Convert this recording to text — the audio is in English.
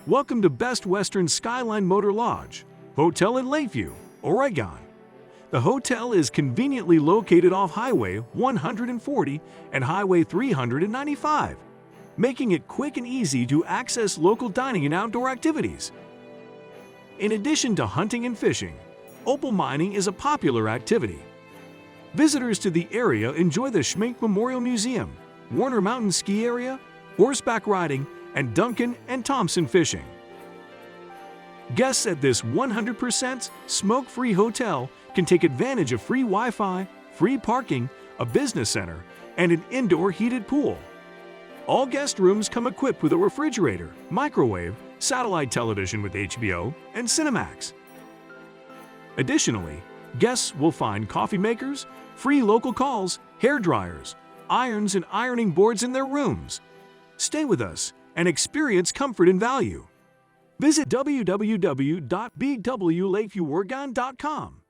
Welcome to Best Western Skyline Motor Lodge, Hotel in Lakeview, Oregon. The hotel is conveniently located off Highway 140 and Highway 395, making it quick and easy to access local dining and outdoor activities. In addition to hunting and fishing, opal mining is a popular activity. Visitors to the area enjoy the Schminck Museum, Warner Mountain Ski Area, horseback riding, and Duncan and Thompson fishing. Guests at this 100% smoke-free hotel can take advantage of free Wi-Fi, free parking, a business center, and an indoor heated pool. All guest rooms come equipped with a refrigerator, microwave, satellite television with HBO, and Cinemax. Additionally, guests will find coffee makers, free local calls, hair dryers, irons, and ironing boards in their rooms. Stay with us and experience comfort and value. Visit www.bwlakeviewOregon.com.